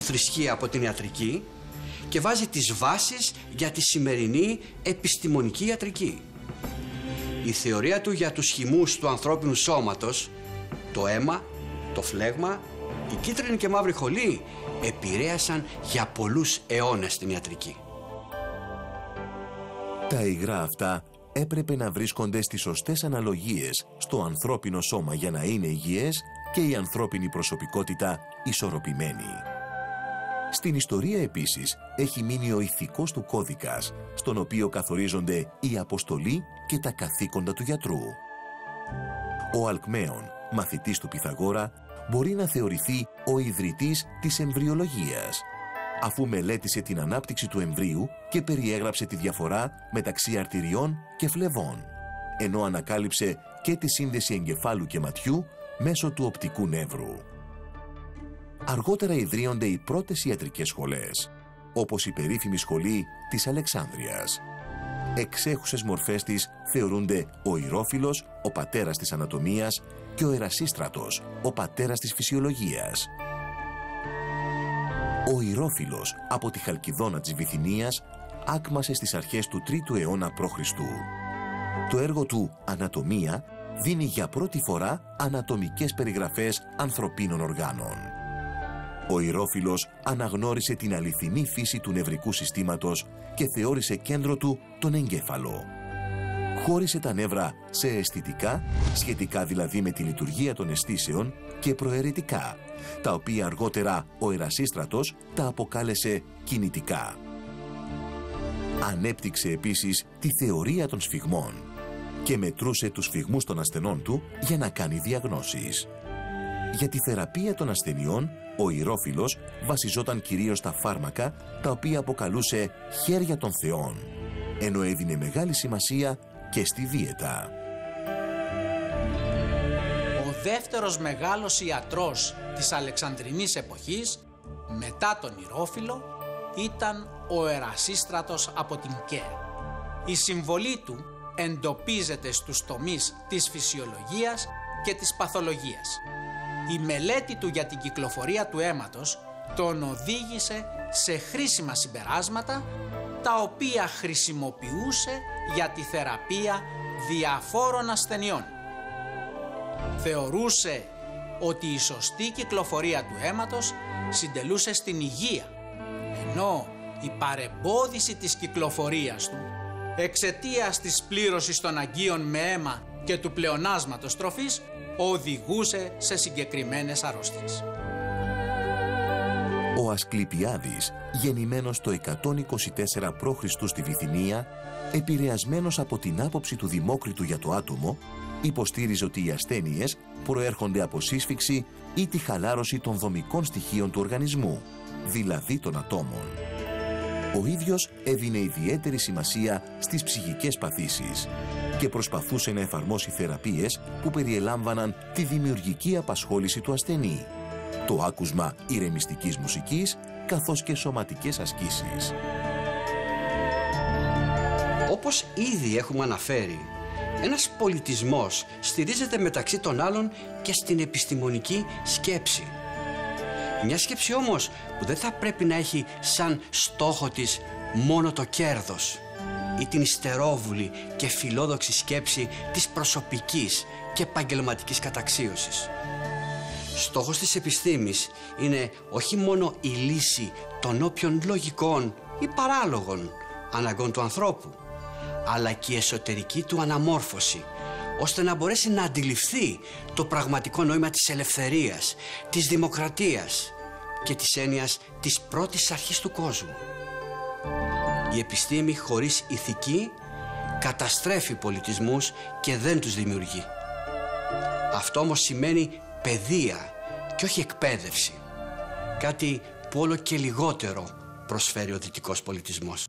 θρησκεία από την ιατρική και βάζει τις βάσεις για τη σημερινή επιστημονική ιατρική. Η θεωρία του για τους χυμούς του ανθρώπινου σώματος, το αίμα, το φλέγμα, η κίτρινη και μαύρη χολή επηρέασαν για πολλούς αιώνες την ιατρική. Τα υγρά αυτά έπρεπε να βρίσκονται στις σωστές αναλογίες στο ανθρώπινο σώμα για να είναι υγιές και η ανθρώπινη προσωπικότητα ισορροπημένη. Στην ιστορία επίσης έχει μείνει ο ηθικός του κώδικας, στον οποίο καθορίζονται η αποστολή και τα καθήκοντα του γιατρού. Ο Αλκμαίων, μαθητής του Πυθαγόρα, μπορεί να θεωρηθεί ο ιδρυτής της εμβριολογίας, αφού μελέτησε την ανάπτυξη του εμβρίου και περιέγραψε τη διαφορά μεταξύ αρτηριών και φλεβών, ενώ ανακάλυψε και τη σύνδεση εγκεφάλου και ματιού μέσω του οπτικού νεύρου. Αργότερα ιδρύονται οι πρώτες ιατρικές σχολές, όπως η περίφημη σχολή της Αλεξάνδρειας. Εξέχουσες μορφές της θεωρούνται ο Ηρόφιλος, ο πατέρας της ανατομίας, και ο Ερασίστρατος, ο πατέρας της φυσιολογίας. Ο Ηρόφιλος από τη Χαλκιδόνα της Βυθινίας άκμασε στις αρχές του 3ου αιώνα π.Χ. Το έργο του «Ανατομία» δίνει για πρώτη φορά ανατομικές περιγραφές ανθρωπίνων οργάνων. Ο Ηρόφιλος αναγνώρισε την αληθινή φύση του νευρικού συστήματος και θεώρησε κέντρο του τον εγκέφαλο. Χώρισε τα νεύρα σε αισθητικά, σχετικά δηλαδή με τη λειτουργία των αισθήσεων, και προαιρετικά, τα οποία αργότερα ο Ερασίστρατος τα αποκάλεσε κινητικά. Ανέπτυξε επίσης τη θεωρία των σφυγμών και μετρούσε τους σφυγμούς των ασθενών του για να κάνει διαγνώσεις. Για τη θεραπεία των ασθενειών, ο Ηρόφιλος βασιζόταν κυρίως στα φάρμακα, τα οποία αποκαλούσε χέρια των θεών, ενώ έδινε μεγάλη σημασία και στη δίαιτα. Ο δεύτερος μεγάλος ιατρός της Αλεξανδρινής εποχής, μετά τον Ηρόφιλο, ήταν ο Ερασίστρατος από την Καία. Η συμβολή του εντοπίζεται στους τομείς της φυσιολογίας και της παθολογίας. Η μελέτη του για την κυκλοφορία του αίματος τον οδήγησε σε χρήσιμα συμπεράσματα, τα οποία χρησιμοποιούσε για τη θεραπεία διαφόρων ασθενειών. Θεωρούσε ότι η σωστή κυκλοφορία του αίματος συντελούσε στην υγεία, ενώ η παρεμπόδιση της κυκλοφορίας του εξαιτίας της πλήρωσης των αγκίων με αίμα και του πλεονάσματος τροφής οδηγούσε σε συγκεκριμένες αρρώστιες. Ο Ασκληπιάδης, γεννημένος το 124 π.Χ. στη Βυθινία, επηρεασμένος από την άποψη του Δημόκριτου για το άτομο, υποστήριζε ότι οι ασθένειες προέρχονται από σύσφυξη ή τη χαλάρωση των δομικών στοιχείων του οργανισμού, δηλαδή των ατόμων. Ο ίδιος έδινε ιδιαίτερη σημασία στις ψυχικές παθήσεις και προσπαθούσε να εφαρμόσει θεραπείες που περιελάμβαναν τη δημιουργική απασχόληση του ασθενή, το άκουσμα ηρεμιστικής μουσικής, καθώς και σωματικές ασκήσεις. Όπως ήδη έχουμε αναφέρει, ένας πολιτισμός στηρίζεται μεταξύ των άλλων και στην επιστημονική σκέψη. Μια σκέψη όμως που δεν θα πρέπει να έχει σαν στόχο της μόνο το κέρδος ή την υστερόβουλη και φιλόδοξη σκέψη της προσωπικής και επαγγελματικής καταξίωσης. Στόχος της επιστήμης είναι όχι μόνο η λύση των όποιων λογικών ή παράλογων αναγκών του ανθρώπου, αλλά και η εσωτερική του αναμόρφωση, ώστε να μπορέσει να αντιληφθεί το πραγματικό νόημα της ελευθερίας, της δημοκρατίας και της έννοιας της πρώτης αρχής του κόσμου. Η επιστήμη χωρίς ηθική καταστρέφει πολιτισμούς και δεν τους δημιουργεί. Αυτό όμως σημαίνει παιδεία και όχι εκπαίδευση, κάτι που όλο και λιγότερο προσφέρει ο δυτικός πολιτισμός.